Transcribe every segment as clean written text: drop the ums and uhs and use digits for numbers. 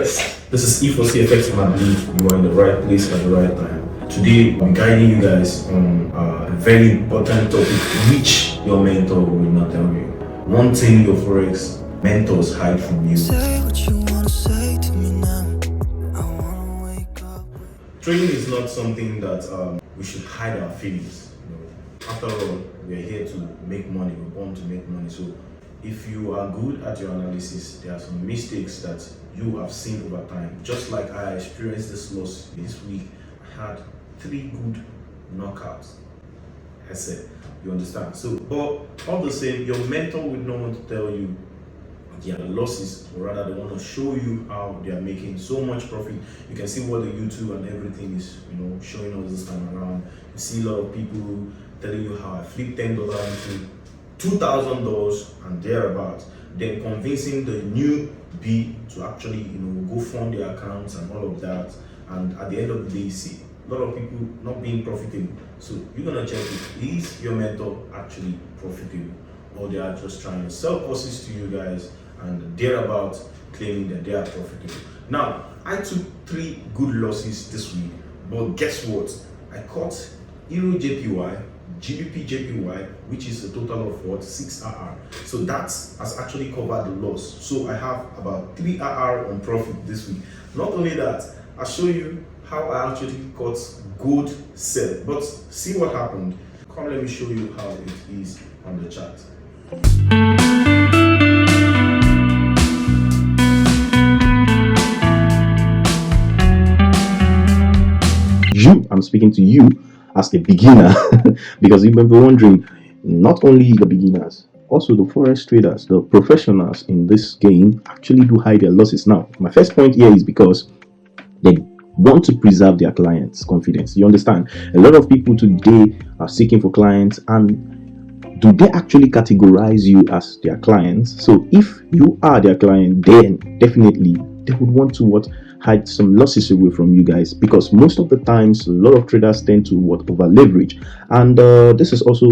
Yes, this is E4CFX, and I believe you are in the right place at the right time. Today, I'm guiding you guys on a very important topic which your mentor will not tell you. One thing your Forex mentors hide from you. Say what you wanna say to me now. I wanna wake up. Trading is not something that we should hide our feelings. After all, we are here to make money. We want to make money. So if you are good at your analysis, there are some mistakes that you have seen over time. Just like I experienced this loss this week, I had 3 good knockouts. I said, you understand? So, but all the same, your mentor will not want to tell you their losses, or rather they want to show you how they are making so much profit. You can see what the YouTube and everything is, showing us this time around. You see a lot of people telling you how I flipped $10 into $2,000 and thereabouts, then convincing the newbie to actually go fund their accounts and all of that, and at the end of the day you see a lot of people not being profitable. So you're gonna check it, is your mentor actually profitable, or they are just trying to sell courses to you guys and thereabouts claiming that they are profitable. Now, I took 3 good losses this week, but guess what? I caught Euro JPY, GBP JPY, which is a total of what, 6 RR. So that has actually covered the loss. So I have about 3 RR on profit this week. Not only that, I'll show you how I actually caught good sell. But see what happened. Come, let me show you how it is on the chart. I'm speaking to you as a beginner because you may be wondering, not only the beginners, also the forex traders, the professionals in this game actually do hide their losses. Now, my first point here is because they want to preserve their clients' confidence. You understand? A lot of people today are seeking for clients, and do they actually categorize you as their clients? So if you are their client, then definitely they would want to hide some losses away from you guys, because most of the times a lot of traders tend to over leverage, and this is also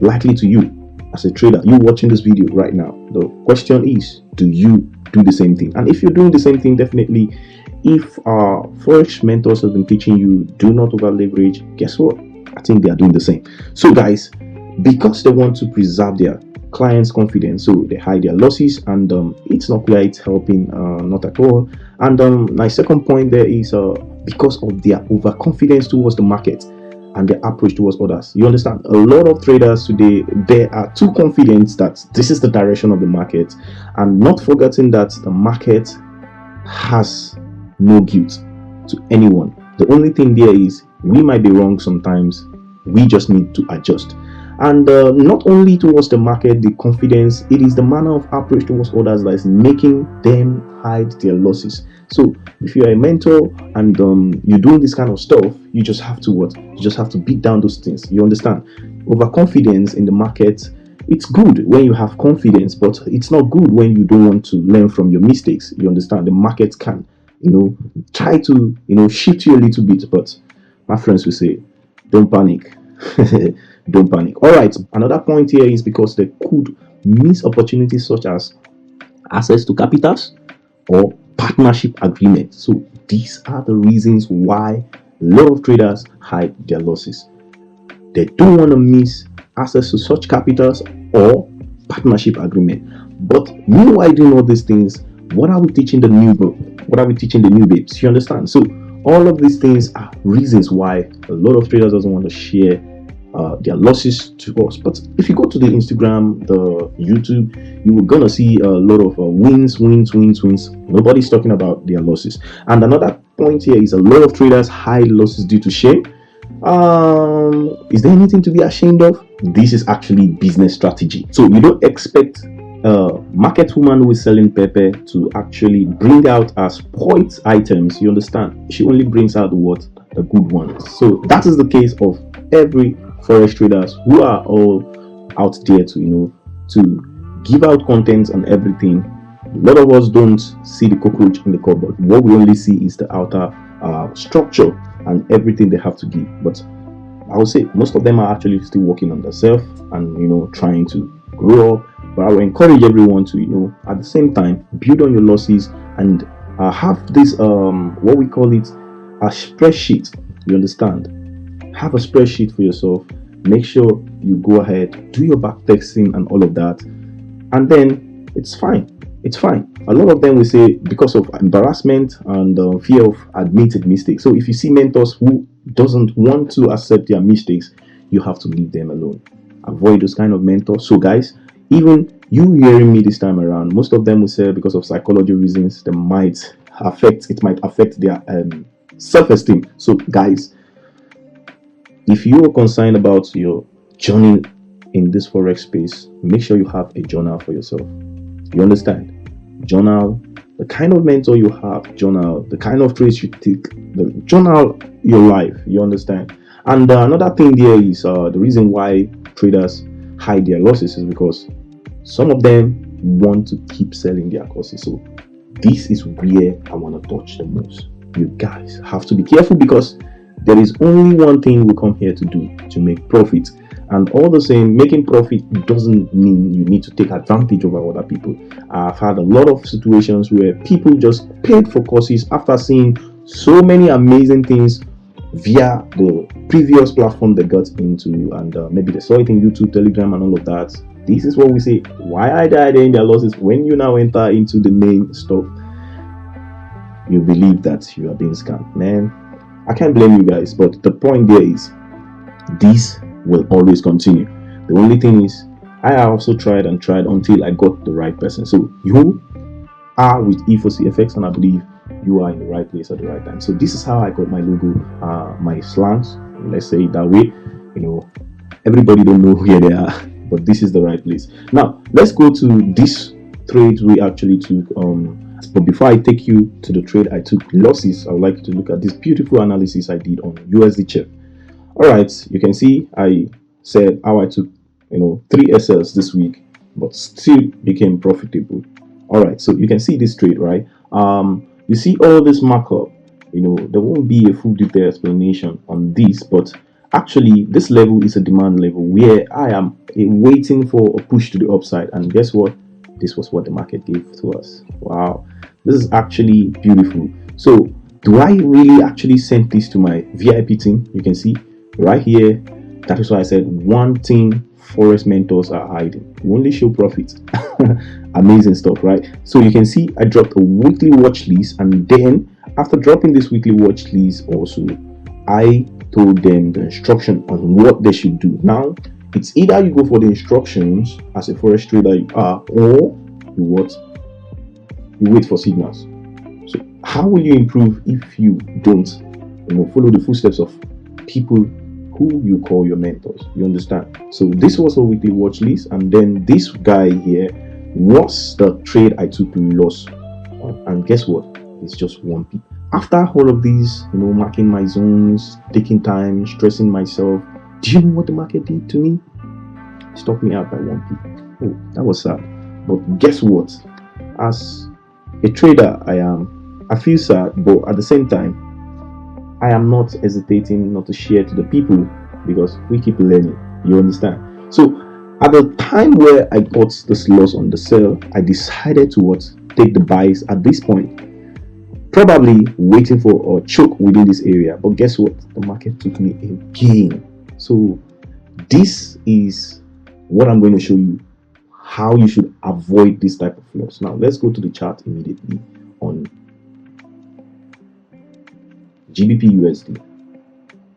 likely to you as a trader. You watching this video right now, the question is, do you do the same thing? And if you're doing the same thing, definitely, if our forex mentors have been teaching you do not over leverage, guess what? I think they are doing the same. So guys, because they want to preserve their clients' confidence, so they hide their losses, and it's not quite helping, not at all. And my second point there is because of their overconfidence towards the market and their approach towards others. You understand? A lot of traders today, they are too confident that this is the direction of the market, and not forgetting that the market has no guilt to anyone. The only thing there is, we might be wrong sometimes, we just need to adjust. And not only towards the market, the confidence, it is the manner of approach towards others that is making them hide their losses. So if you're a mentor and you're doing this kind of stuff, you just have to You just have to beat down those things. You understand? Overconfidence in the market, it's good when you have confidence, but it's not good when you don't want to learn from your mistakes. You understand? The market can, try to, shift you a little bit, but my friends will say, don't panic. Don't panic. All right, another point here is because they could miss opportunities such as access to capitals or partnership agreements. So these are the reasons why a lot of traders hide their losses. They don't want to miss access to such capitals or partnership agreement. But meanwhile doing all these things, what are we teaching the new babes? You understand? So all of these things are reasons why a lot of traders doesn't want to share their losses to us. But if you go to the Instagram, the YouTube, you are gonna see a lot of wins. Nobody's talking about their losses. And another point here is a lot of traders hide losses due to shame. Is there anything to be ashamed of? This is actually business strategy. So you don't expect market woman who is selling pepper to actually bring out as spoiled items. You understand? She only brings out the good ones. So that is the case of every forex traders who are all out there to give out content and everything. A lot of us don't see the cockroach in the cupboard. What we only see is the outer structure and everything they have to give. But I would say most of them are actually still working on themselves and trying to grow up. But I will encourage everyone to at the same time build on your losses and Have this what we call it, a spreadsheet. You understand? Have a spreadsheet for yourself. Make sure you go ahead, do your back testing and all of that, and then it's fine. It's fine. A lot of them will say because of embarrassment and fear of admitted mistakes. So if you see mentors who doesn't want to accept their mistakes, you have to leave them alone. Avoid those kind of mentors. So guys, even you hearing me this time around, most of them will say because of psychology reasons, they might might affect their self-esteem. So guys, if you are concerned about your journey in this forex space, make sure you have a journal for yourself. You understand? Journal the kind of mentor you have, journal the kind of trades you take, the journal your life. You understand? And another thing there is the reason why traders hide their losses is because some of them want to keep selling their courses. So this is where I want to touch the most. You guys have to be careful because there is only one thing we come here to do, to make profit. And all the same, making profit doesn't mean you need to take advantage over other people. I've had a lot of situations where people just paid for courses after seeing so many amazing things via the previous platform they got into, and maybe they saw it in YouTube, Telegram, and all of that. This is what we say, why are they hiding their losses? When you now enter into the main stuff, you believe that you are being scammed. Man, I can't blame you guys, but the point there is this will always continue. The only thing is, I also tried and tried until I got the right person. So you are with E4CFX, and I believe you are in the right place at the right time. So this is how I got my logo, my slangs, let's say it that way. You know, everybody don't know where they are, but this is the right place. Now let's go to this trade we actually took. But before I take you to the trade I took losses, I would like you to look at this beautiful analysis I did on USD chip. All right, you can see I said how I took 3 SLs this week, but still became profitable. All right, so you can see this trade, right? You see all this markup. There won't be a full detailed explanation on this, but actually this level is a demand level where I am waiting for a push to the upside, and guess what? This was what the market gave to us. Wow, this is actually beautiful. So do I really actually send this to my VIP team? You can see right here, that is why I said one thing forex mentors are hiding: we only show profits. Amazing stuff, right? So you can see I dropped a weekly watch list, and then after dropping this weekly watch list also, I told them the instruction on what they should do. Now it's either you go for the instructions as a forex trader you are, or you wait for signals. So how will you improve if you don't follow the footsteps of people who you call your mentors? You understand? So this was a weekly watch list, and then this guy here was the trade I took loss on, and guess what? It's just 1p. After all of these, marking my zones, taking time, stressing myself, do you know what the market did to me? Stopped me out by 1p. Oh, that was sad. But guess what? As a trader, I feel sad, but at the same time, I am not hesitating not to share to the people because we keep learning. You understand? So at the time where I got this loss on the sell, I decided to take the buys at this point, probably waiting for a choke within this area. But guess what? The market took me again. So this is what I'm going to show you, how you should avoid this type of loss. Now let's go to the chart immediately on GBP USD.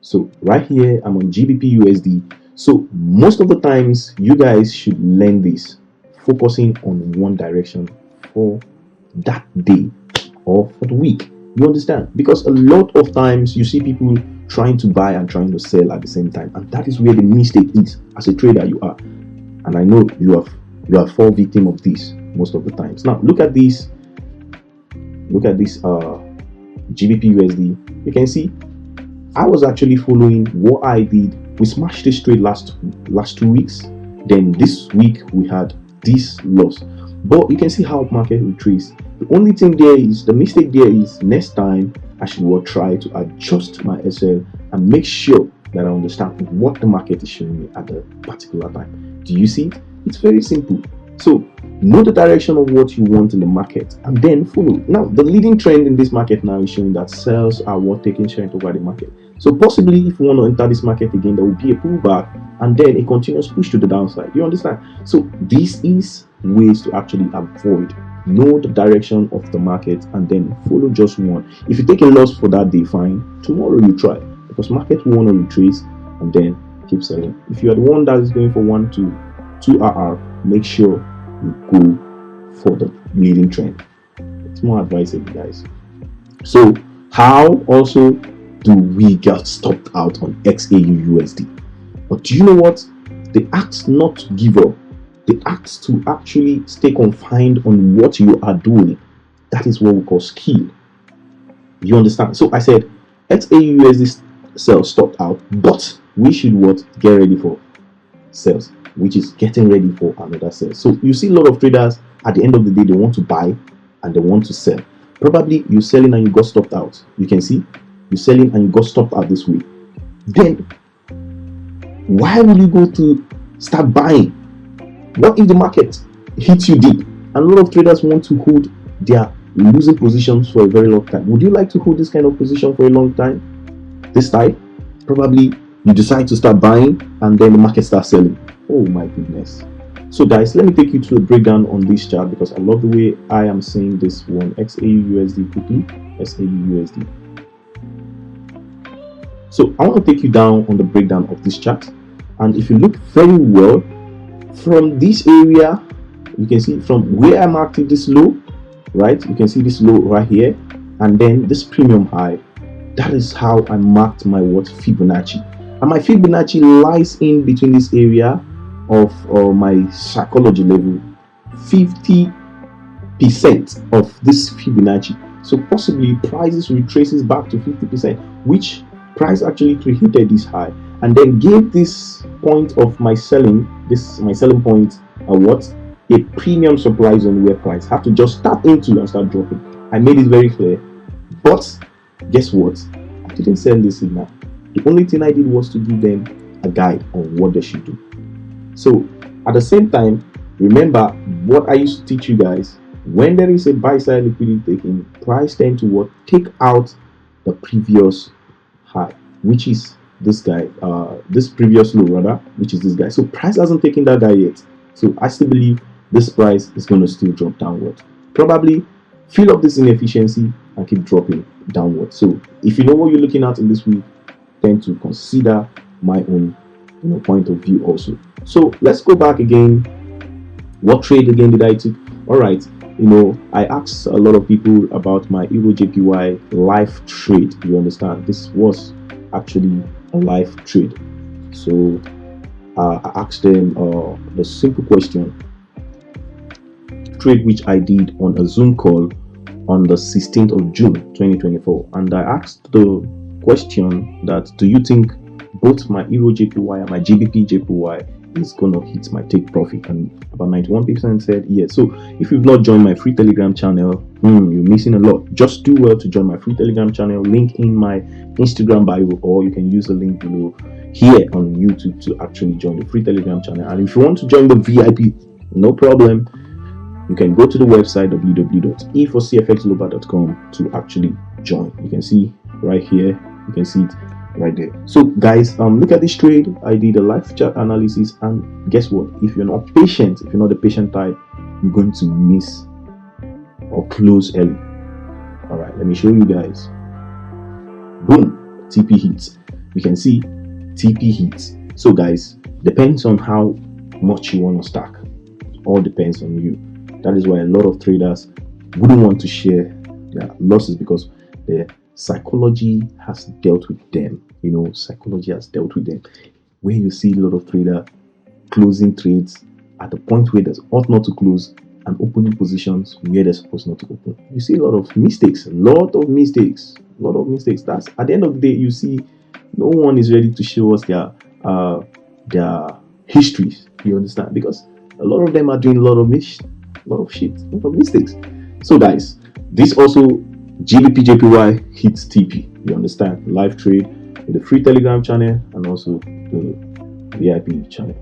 So right here I'm on GBP USD. So most of the times you guys should learn this, focusing on one direction for that day or for the week. You understand? Because a lot of times you see people trying to buy and trying to sell at the same time, and that is where the mistake is. As a trader you are, and I know you are fall victim of this most of the times. Now look at this GBP USD. You can see I was actually following what I did. We smashed this trade last 2 weeks, then this week we had this loss, but you can see how market retraced. The only thing there is, the mistake there is, next time I should try to adjust my SL and make sure that I understand what the market is showing me at a particular time. Do you see it? It's very simple. So know the direction of what you want in the market and then follow. Now, the leading trend in this market now is showing that sales are what taking strength over the market. So possibly if you want to enter this market again, there will be a pullback and then a continuous push to the downside. You understand? So this is ways to actually avoid. Know the direction of the market and then follow just one. If you take a loss for that day, fine. Tomorrow you try, because market will want to retrace and then keep selling. If you are the one that is going for 1 to 2 RR, make sure you go for the leading trend. It's more advisable, guys. So how also do we get stopped out on XAUUSD? But do you know what? They ask not to give up. They ask to actually stay confined on what you are doing. That is what we call skill. You understand? So I said XAUUSD sell stopped out, but we should what? Get ready for sales, which is getting ready for another sale. So you see a lot of traders at the end of the day, they want to buy and they want to sell. Probably you're selling and you got stopped out. You can see you're selling and you got stopped out this way. Then why will you go to start buying? What if the market hits you deep? And a lot of traders want to hold their losing positions for a very long time. Would you like to hold this kind of position for a long time? This time, probably you decide to start buying and then the market starts selling. Oh my goodness. So guys, let me take you to a breakdown on this chart because I love the way I am seeing this one. XAUUSD quickly. XAUUSD. So I want to take you down on the breakdown of this chart. And if you look very well, from this area, you can see from where I marked it, this low, right? You can see this low right here. And then this premium high. That is how I marked my what? Fibonacci. And my Fibonacci lies in between this area of my psychology level, 50% of this Fibonacci. So possibly prices retraces back to 50%, which price actually created this high and then gave this point of my selling, my selling point, a premium supply zone where price have to just tap into and start dropping. I made it very clear, but guess what? I didn't sell this signal. The only thing I did was to give them a guide on what they should do. So at the same time, remember what I used to teach you guys: when there is a buy side liquidity taking, price tend to what? Take out the previous high, which is this guy, this previous low rather, which is this guy. So price hasn't taken that guy yet. So I still believe this price is going to still drop downward. Probably fill up this inefficiency and keep dropping downward. So if you know what you're looking at in this week, tend to consider my own point of view also. So let's go back again. What trade again did I take? All right, I asked a lot of people about my Euro JPY live trade. You understand? This was actually a live trade. So I asked them the simple question, trade which I did on a Zoom call on the 16th of June 2024, and I asked the question that, do you think both my Euro JPY and my GBP JPY is gonna hit my take profit? And about 91% said yes. So if you've not joined my free Telegram channel, you're missing a lot. Just do well to join my free Telegram channel, link in my Instagram bio, or you can use the link below here on YouTube to actually join the free Telegram channel. And if you want to join the VIP, no problem, you can go to the website www.e4cfxglobal.com to actually join. You can see right here, you can see it right there. So guys, look at this trade. I did a live chart analysis, and guess what? If you're not patient, if you're not the patient type, you're going to miss or close early. All right, let me show you guys. Boom, TP hits. You can see TP hits. So guys, depends on how much you want to stack. It all depends on you. That is why a lot of traders wouldn't want to share their losses, because their psychology has dealt with them. Psychology has dealt with them. When you see a lot of traders closing trades at the point where they ought not to close and opening positions where they're supposed not to open, you see a lot of mistakes. That's at the end of the day, you see no one is ready to show us their histories. You understand? Because a lot of them are doing a lot of mistakes. So guys, this also GBP JPY hits TP. You understand? Live trade in the free Telegram channel and also the VIP channel.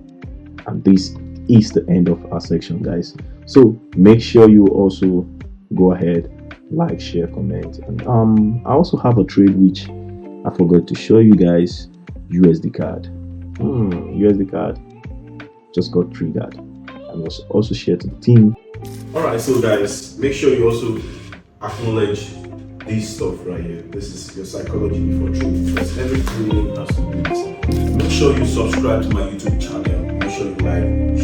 And this is the end of our section, guys. So make sure you also go ahead, like, share, comment. And I also have a trade which I forgot to show you guys. USD card. USD card just got triggered and was also shared to the team. All right, so guys, make sure you also acknowledge this stuff right here. This is your psychology before trading, because every trading has to do this. Make sure you subscribe to my YouTube channel. Make sure you like,